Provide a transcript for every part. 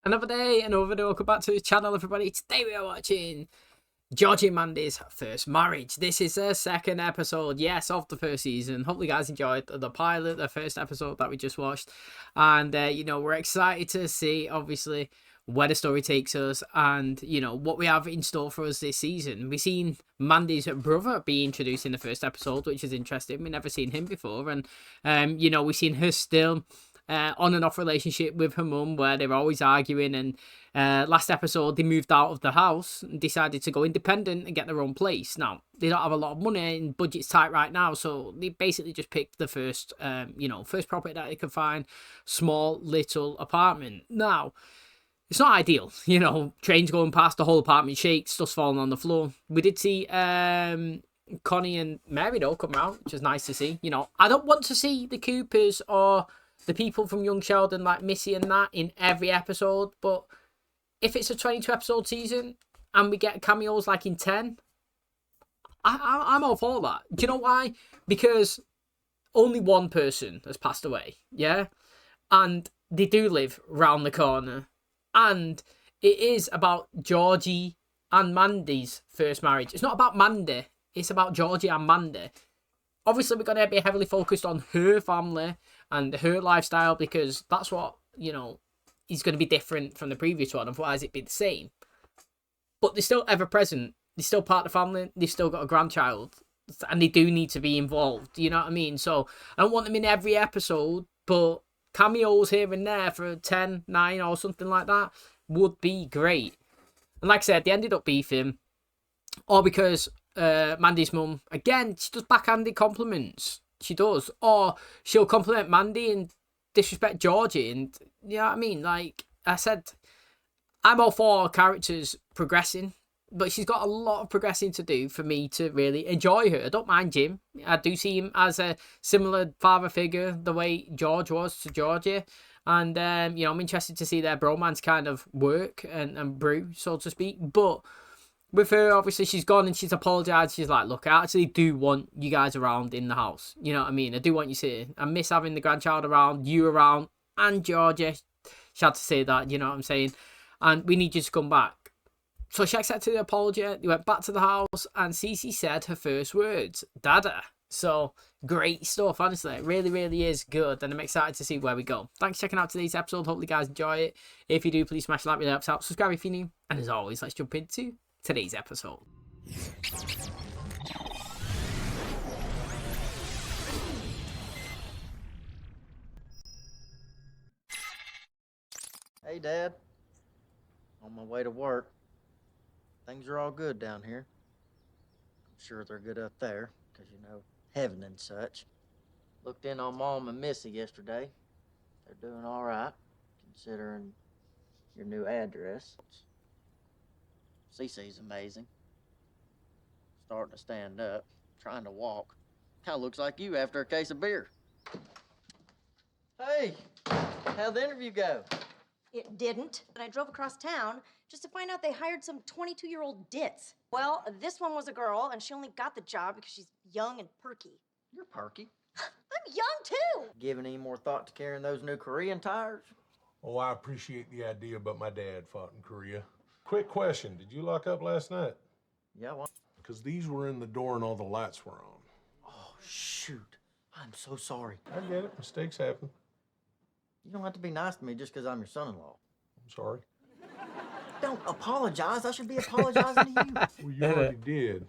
Another day, another video. Welcome back to the channel, everybody. Today we are watching GEORGIE MANDY'S First Marriage. This is the second episode, yes, of the first season. Hopefully you guys enjoyed the pilot, the first episode that we just watched. And, you know, we're excited to see, obviously, where the story takes us and, you know, what we have in store for us this season. We've seen Mandy's brother be introduced in the first episode, which is interesting. We've never seen him before. And, you know, we've seen her still on and off relationship with her mum, where they're always arguing. And last episode they moved out of the house and decided to go independent and get their own place. Now they don't have a lot of money and budget's tight right now, so they basically just picked the first first property that they could find, small little apartment. Now it's not ideal, you know, trains going past, the whole apartment shakes, stuff's falling on the floor. We did see Connie and Mary though come out, which is nice to see. You know, I don't want to see the Coopers or the people from Young Sheldon like Missy and that in every episode, but if it's a 22 episode season and we get cameos like in 10, I'm all for that. Do you know why? Because only one person has passed away, yeah? And they do live round the corner. And it is about Georgie and Mandy's first marriage. It's not about Mandy, it's about Georgie and Mandy. Obviously, we're going to be heavily focused on her family and her lifestyle because that's what, you know, is going to be different from the previous one. Otherwise, it'd be the same. But they're still ever present. They're still part of the family. They've still got a grandchild. And they do need to be involved. You know what I mean? So, I don't want them in every episode, but cameos here and there for 10, 9 or something like that would be great. And like I said, they ended up beefing. Or because Mandy's mum, again, she does backhanded compliments. She does. Or she'll compliment Mandy and disrespect Georgie. And, you know what I mean? Like I said, I'm all for characters progressing, but she's got a lot of progressing to do for me to really enjoy her. I don't mind Jim. I do see him as a similar father figure, the way George was to Georgie. And, you know, I'm interested to see their bromance kind of work and brew, so to speak. But with her, obviously, she's gone and she's apologised. She's like, look, I actually do want you guys around in the house. You know what I mean? I do want you to see. I miss having the grandchild around, you around, and Georgia. She had to say that, you know what I'm saying? And we need you to come back. So she accepted the apology. They went back to the house and Cece said her first words, Dada. So, great stuff, honestly. It really, really is good. And I'm excited to see where we go. Thanks for checking out today's episode. Hopefully you guys enjoy it. If you do, please smash the like, really helps out. Subscribe if you're new. And as always, let's jump into today's episode. Hey, Dad. On my way to work. Things are all good down here. I'm sure they're good up there, because, you know, heaven and such. Looked in on Mom and Missy yesterday. They're doing all right, considering your new address. Cece's amazing. Starting to stand up, trying to walk. Kind of looks like you after a case of beer. Hey, how'd the interview go? It didn't, but I drove across town just to find out they hired some 22-year-old ditz. Well, this one was a girl, and she only got the job because she's young and perky. You're perky. I'm young, too! Giving any more thought to carrying those new Korean tires? Oh, I appreciate the idea, but my dad fought in Korea. Quick question, did you lock up last night? Yeah, well. Because these were in the door and all the lights were on. Oh, shoot. I'm so sorry. I get it, mistakes happen. You don't have to be nice to me just because I'm your son-in-law. I'm sorry. Don't apologize. I should be apologizing to you. Well, you already did.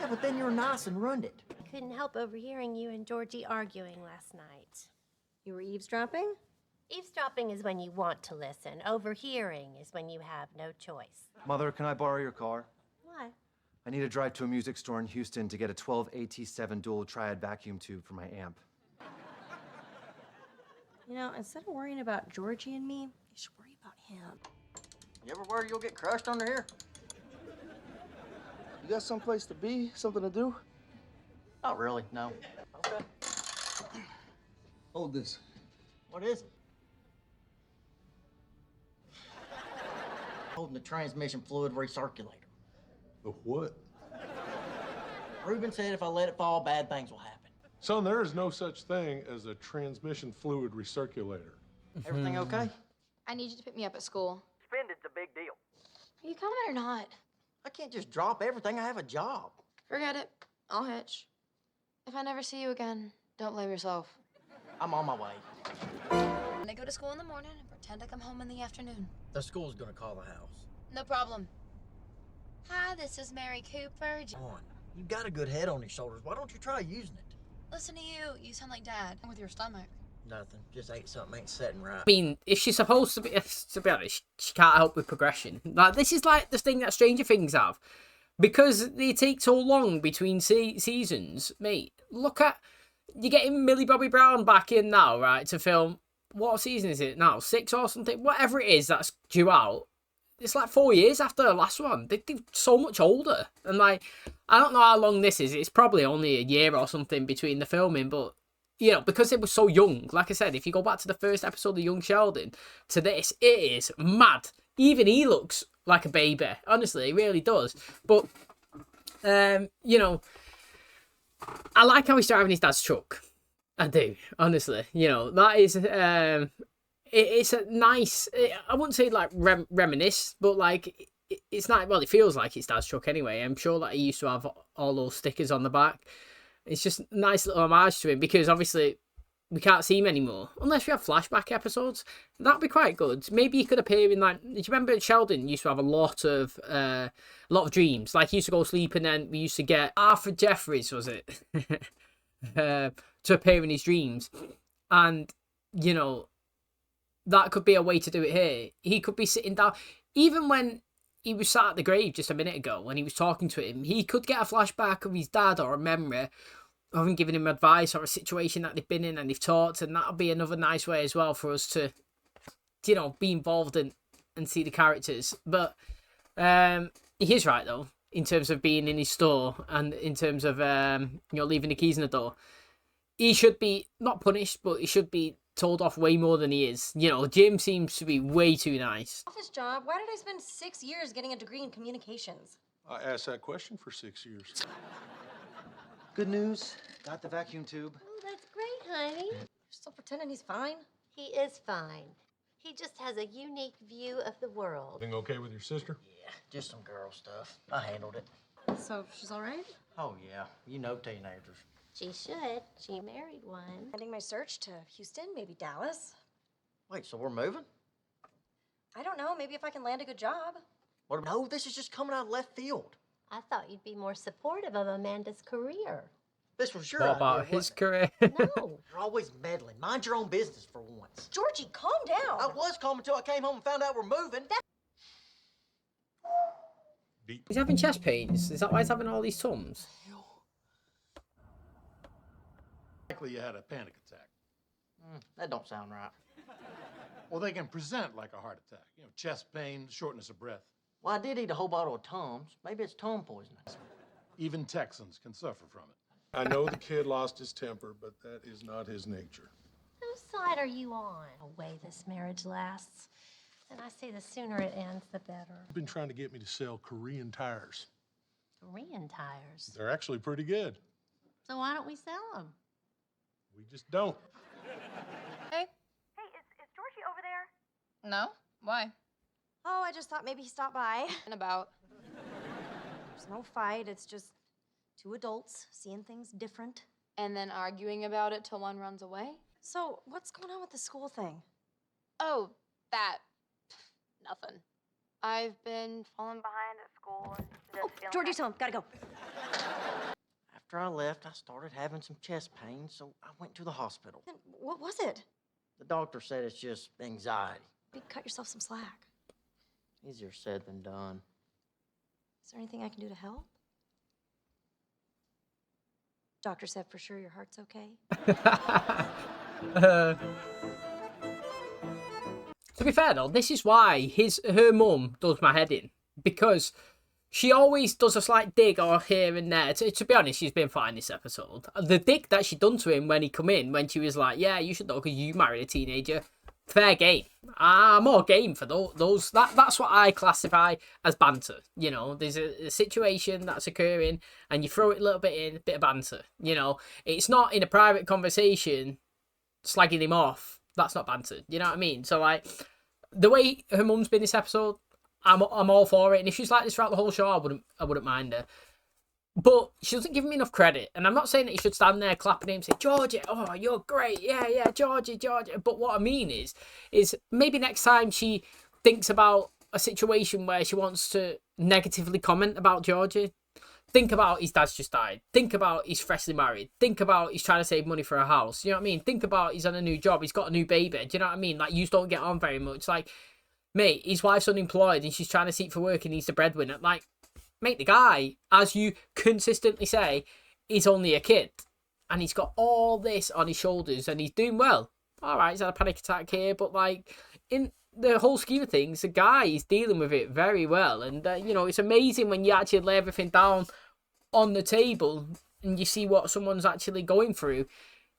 Yeah, but then you were nice and ruined it. I couldn't help overhearing you and Georgie arguing last night. You were eavesdropping? Eavesdropping is when you want to listen. Overhearing is when you have no choice. Mother, can I borrow your car? What? I need to drive to a music store in Houston to get a 12 AT7 dual triad vacuum tube for my amp. You know, instead of worrying about Georgie and me, you should worry about him. You ever worry you'll get crushed under here? You got someplace to be? Something to do? Not really, no. Okay. Hold this. What is it? Holding the transmission fluid recirculator. The what? Ruben said if I let it fall, bad things will happen. Son, there is no such thing as a transmission fluid recirculator. Everything okay? I need you to pick me up at school. Spending's a big deal. Are you coming or not? I can't just drop everything. I have a job. Forget it. I'll hitch. If I never see you again, don't blame yourself. I'm on my way. I go to school in the morning and pretend I come home in the afternoon. The school's gonna call the house. No problem. Hi, this is Mary Cooper. Come on. You've got a good head on your shoulders. Why don't you try using it? Listen to you. You sound like Dad. With your stomach. Nothing. Just ate something ain't setting right. I mean, if she's supposed to be honest, she can't help with progression. Like, this is like the thing that Stranger Things have. Because they take so long between seasons, mate, look at... You're getting Millie Bobby Brown back in now, right, to film... What season is it now? 6 or something? Whatever it is that's due out. It's like 4 years after the last one. They're so much older. And, like, I don't know how long this is. It's probably only a year or something between the filming, but... You know, because it was so young, like I said, if you go back to the first episode of Young Sheldon to this, it is mad. Even he looks like a baby. Honestly, he really does. But, you know, I like how he's driving his dad's truck. I do, honestly. You know, that is, it's a nice, I wouldn't say like reminisce, but like, it's not, well, it feels like his dad's truck anyway. I'm sure that he used to have all those stickers on the back. It's just a nice little homage to him because obviously we can't see him anymore unless we have flashback episodes. That'd be quite good. Maybe he could appear in like. Do you remember Sheldon used to have a lot of dreams? Like he used to go to sleep and then we used to get Arthur Jeffries, was it, to appear in his dreams, and you know that could be a way to do it here. He could be sitting down, even when he was sat at the grave just a minute ago when he was talking to him. He could get a flashback of his dad or a memory of him giving him advice or a situation that they've been in and they've talked, and that'll be another nice way as well for us to, you know, be involved and see the characters. But he is right though in terms of being in his store and in terms of you know, leaving the keys in the door. He should be not punished, but he should be told off way more than he is. You know, Jim seems to be way too nice. Office job? Why did I spend 6 years getting a degree in communications? I asked that question for 6 years. Good news. Got the vacuum tube. Oh, that's great, honey. You're still pretending he's fine? He is fine. He just has a unique view of the world. Everything okay with your sister? Yeah, just some girl stuff. I handled it. So she's all right? Oh, yeah. You know teenagers. She should. She married one. Ending my search to Houston, maybe Dallas. Wait, so we're moving? I don't know. Maybe if I can land a good job. What? No, this is just coming out of left field. I thought you'd be more supportive of Amanda's career. This was your What idea, about his wasn't it? career? No. You're always meddling. Mind your own business for once. Georgie, calm down. I was calm until I came home and found out we're moving. Deep. He's having chest pains. Is that why he's having all these tums? Likely you had a panic attack. That don't sound right. Well, they can present like a heart attack. You know, chest pain, shortness of breath. Well, I did eat a whole bottle of Tums. Maybe it's Tum poisoning. Even Texans can suffer from it. I know the kid lost his temper, but that is not his nature. Whose side are you on? The way this marriage lasts. And I say the sooner it ends, the better. You've been trying to get me to sell Korean tires. Korean tires. They're actually pretty good. So why don't we sell them? We just don't. Hey. Hey, is Georgie over there? No? Why? Oh, I just thought maybe he stopped by. And about. There's no fight. It's just two adults seeing things different. And then arguing about it till one runs away? So, what's going on with the school thing? Oh, that. Nothing. I've been falling behind at school and just Oh, feeling Georgie's home. Gotta go. After I left, I started having some chest pain, so I went to the hospital. Then what was it? The doctor said it's just anxiety. You cut yourself some slack. Easier said than done. Is there anything I can do to help? Doctor said for sure your heart's okay. To be fair though, this is why her mum does my head in, because she always does a slight dig or here and there. To be honest, she's been fine this episode. The dig that she done to him when he come in, when she was like, "Yeah, you should know because you married a teenager." Fair game. I'm more game for those. That's what I classify as banter. You know, there's a situation that's occurring and you throw it a little bit in, a bit of banter. You know, it's not in a private conversation slagging him off. That's not banter. You know what I mean? So like, The way her mum's been this episode, I'm all for it. And if she's like this throughout the whole show, I wouldn't mind her. But she doesn't give me enough credit. And I'm not saying that you should stand there clapping him and say, Georgie, oh, you're great. Yeah, Georgie. But what I mean is maybe next time she thinks about a situation where she wants to negatively comment about Georgie, think about his dad's just died. Think about he's freshly married. Think about he's trying to save money for a house. You know what I mean? Think about he's on a new job. He's got a new baby. Do you know what I mean? Like, you don't get on very much. Like, mate, his wife's unemployed and she's trying to seek for work and he's the breadwinner. Like, mate, the guy, as you consistently say, is only a kid. And he's got all this on his shoulders and he's doing well. All right, he's had a panic attack here, but, like, in the whole scheme of things, the guy is dealing with it very well. And, you know, it's amazing when you actually lay everything down on the table and you see what someone's actually going through.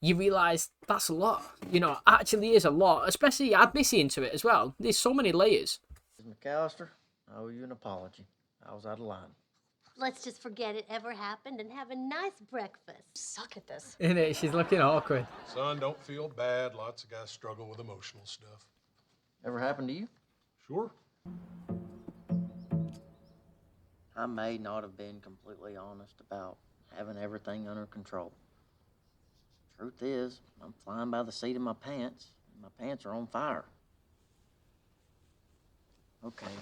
You realise that's a lot. You know, actually is a lot. Especially, add Missy into it as well. There's so many layers. Mrs. McAllister, I owe you an apology. I was out of line. Let's just forget it ever happened and have a nice breakfast. Suck at this. Isn't it? She's looking awkward. Son, don't feel bad. Lots of guys struggle with emotional stuff. Ever happened to you? Sure. I may not have been completely honest about having everything under control. Truth is, I'm flying by the seat of my pants, and my pants are on fire. Okay,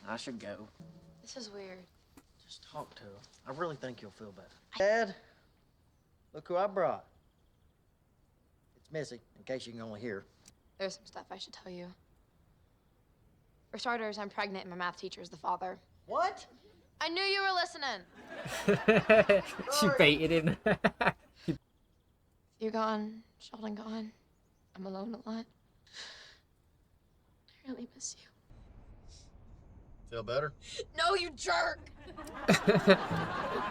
I should go. This is weird. Just talk to him. I really think you'll feel better. Dad, look who I brought. It's Missy, in case you can only hear. There's some stuff I should tell you. For starters, I'm pregnant and my math teacher is the father. What? I knew you were listening. She baited him. You gone, Sheldon gone. I'm alone a lot. I really miss you. Feel better? No, you jerk!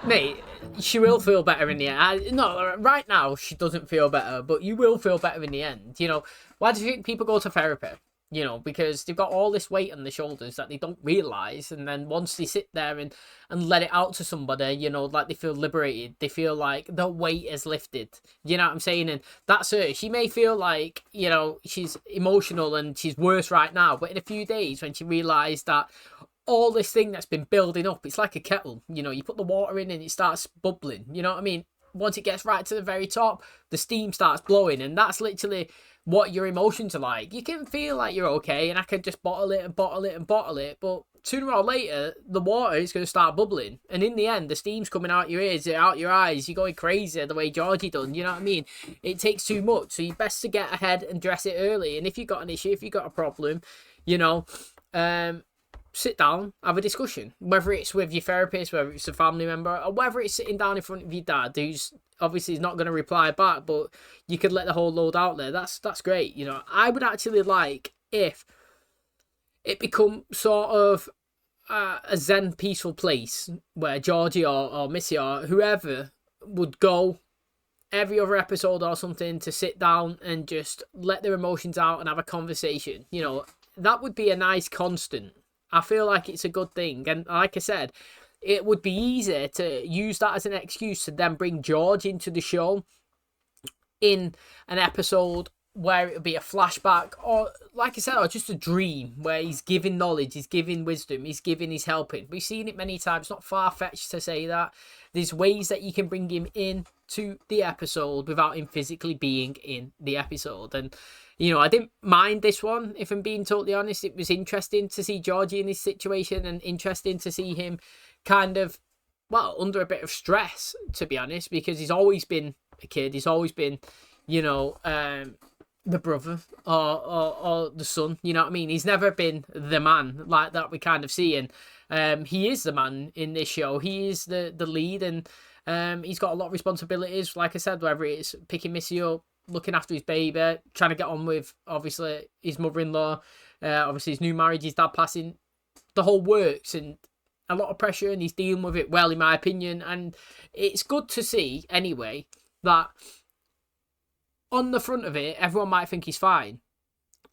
Mate, she will feel better in the end. No, right now she doesn't feel better, but you will feel better in the end. You know, why do you think people go to therapy? You know, because they've got all this weight on their shoulders that they don't realise, and then once they sit there and let it out to somebody, you know, like they feel liberated, they feel like the weight is lifted. You know what I'm saying? And that's her. She may feel like, you know, she's emotional and she's worse right now, but in a few days when she realised that all this thing that's been building up, it's like a kettle. You know, you put the water in and it starts bubbling. You know what I mean? Once it gets right to the very top, the steam starts blowing, and that's literally what your emotions are like. You can feel like you're okay, and I can just bottle it, but sooner or later, the water is going to start bubbling, and in the end, the steam's coming out your ears, out your eyes, you're going crazy the way Georgie done, you know what I mean? It takes too much, so you're best to get ahead and dress it early, and if you've got an issue, if you've got a problem, you know, sit down, have a discussion, whether it's with your therapist, whether it's a family member, or whether it's sitting down in front of your dad, who's obviously is not going to reply back, but you could let the whole load out there. That's great. You know, I would actually like if it become sort of a zen, peaceful place where Georgie or Missy or whoever would go every other episode or something to sit down and just let their emotions out and have a conversation. You know, that would be a nice constant. I feel like it's a good thing. And like I said, it would be easier to use that as an excuse to then bring George into the show in an episode where it would be a flashback or, like I said, or just a dream where he's giving knowledge, he's giving wisdom, he's helping. We've seen it many times, not far-fetched to say that. There's ways that you can bring him in to the episode without him physically being in the episode. And you know, I didn't mind this one, if I'm being totally honest. It was interesting to see Georgie in this situation and interesting to see him kind of, well, under a bit of stress, to be honest, because he's always been a kid. He's always been, you know, the brother or the son, you know what I mean? He's never been the man like that we kind of see. And he is the man in this show. He is the lead, and he's got a lot of responsibilities, like I said, whether it's picking Missy up, looking after his baby, trying to get on with, obviously, his mother-in-law, obviously his new marriage, his dad passing, the whole works, and a lot of pressure, and he's dealing with it well, in my opinion. And it's good to see, anyway, that on the front of it, everyone might think he's fine,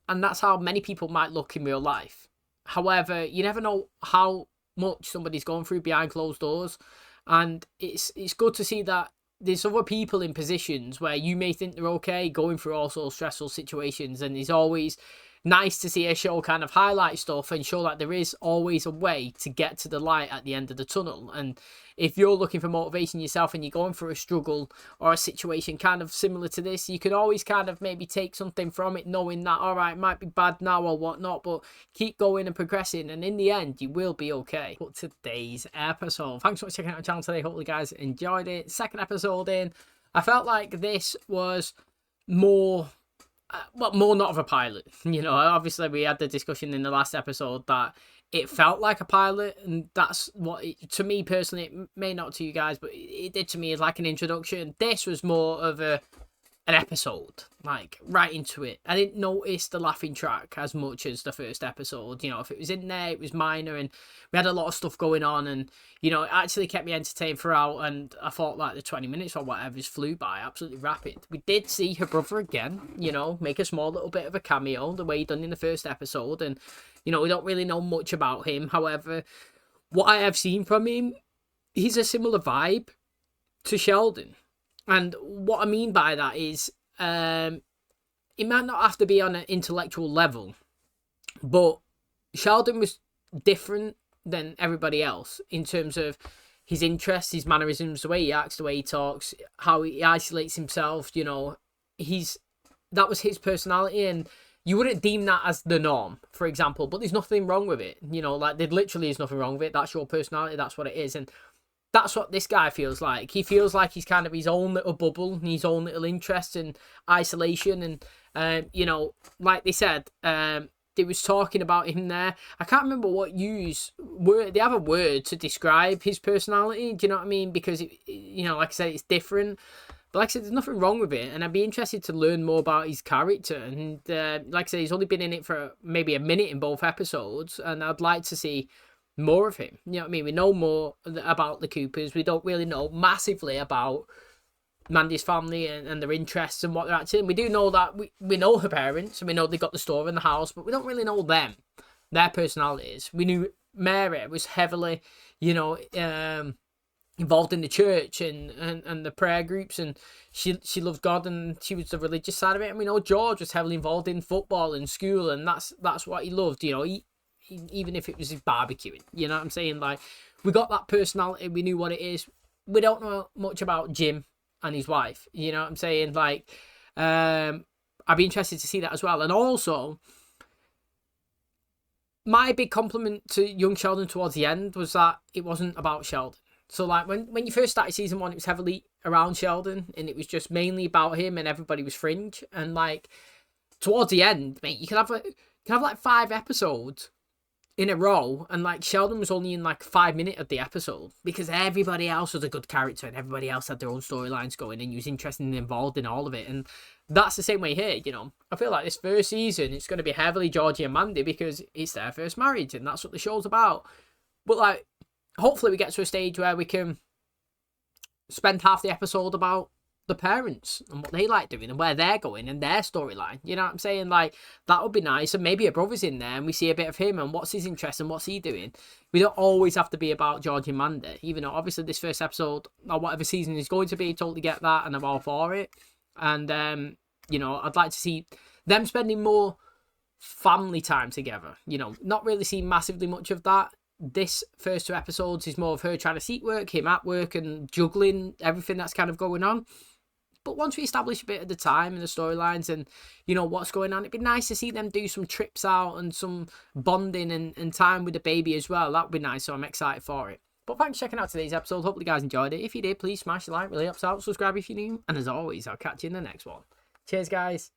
and that's how many people might look in real life. However, you never know how much somebody's going through behind closed doors, and it's good to see that there's other people in positions where you may think they're okay, going through also stressful situations, and there's always nice to see a show kind of highlight stuff and show that there is always a way to get to the light at the end of the tunnel. And if you're looking for motivation yourself and you're going through a struggle or a situation kind of similar to this, you can always kind of maybe take something from it, knowing that, all right, it might be bad now or whatnot, but keep going and progressing, and in the end, you will be okay. But today's episode, thanks so much for checking out the channel today. Hopefully, you guys enjoyed it. Second episode in, I felt like this was more... well, more not of a pilot. You know, obviously we had the discussion in the last episode that it felt like a pilot, and that's what to me personally, it may not to you guys, but it did to me as like an introduction. This was more of an episode, like right into it. I didn't notice the laughing track as much as the first episode. You know, if it was in there, it was minor, and we had a lot of stuff going on, and you know, it actually kept me entertained throughout. And I thought like the 20 minutes or whatever just flew by, absolutely rapid. We did see her brother again, you know, make a small little bit of a cameo the way he done in the first episode, and you know, we don't really know much about him. However, what I have seen from him, he's a similar vibe to Sheldon. And what I mean by that is, it might not have to be on an intellectual level, but Sheldon was different than everybody else in terms of his interests, his mannerisms, the way he acts, the way he talks, how he isolates himself. You know, that was his personality, and you wouldn't deem that as the norm, for example, but there's nothing wrong with it. You know, like there literally is nothing wrong with it. That's your personality. That's what it is. And that's what this guy feels like. He feels like he's kind of his own little bubble and his own little interests and isolation. And, you know, like they said, they was talking about him there. I can't remember what word. They have a word to describe his personality. Do you know what I mean? Because, you know, like I said, it's different. But like I said, there's nothing wrong with it, and I'd be interested to learn more about his character. And like I said, he's only been in it for maybe a minute in both episodes, and I'd like to see more of him. You know what I mean? We know more about the Coopers. We don't really know massively about Mandy's family and their interests and what they're actually. We do know that we know her parents, and we know they got the store in the house, but we don't really know them, their personalities. We knew Mary was heavily, you know, involved in the church and the prayer groups, and she loved God, and she was the religious side of it. And we know George was heavily involved in football and school, and that's what he loved. You know, even if it was his barbecuing, you know what I'm saying? Like, we got that personality. We knew what it is. We don't know much about Jim and his wife. You know what I'm saying? Like, I'd be interested to see that as well. And also, my big compliment to young Sheldon towards the end was that it wasn't about Sheldon. So, like, when you first started season 1, it was heavily around Sheldon, and it was just mainly about him, and everybody was fringe. And, like, towards the end, mate, you can have like 5 episodes in a row, and like Sheldon was only in like 5 minutes of the episode because everybody else was a good character and everybody else had their own storylines going, and he was interested and involved in all of it. And that's the same way here. You know, I feel like this first season it's going to be heavily Georgie and Mandy because it's their first marriage and that's what the show's about. But like, hopefully we get to a stage where we can spend half the episode about the parents and what they like doing and where they're going and their storyline. You know what I'm saying? Like, that would be nice. And maybe a brother's in there and we see a bit of him and what's his interest and what's he doing. We don't always have to be about George and Mandy, even though obviously this first episode or whatever season is going to be, totally get that, and I'm all for it. And you know, I'd like to see them spending more family time together. You know, not really seeing massively much of that. This first 2 episodes is more of her trying to seek work, him at work, and juggling everything that's kind of going on. But once we establish a bit of the time and the storylines and, you know, what's going on, it'd be nice to see them do some trips out and some bonding and time with the baby as well. That would be nice, so I'm excited for it. But thanks for checking out today's episode. Hopefully you guys enjoyed it. If you did, please smash the like, really helps out. Subscribe if you're new. And as always, I'll catch you in the next one. Cheers, guys.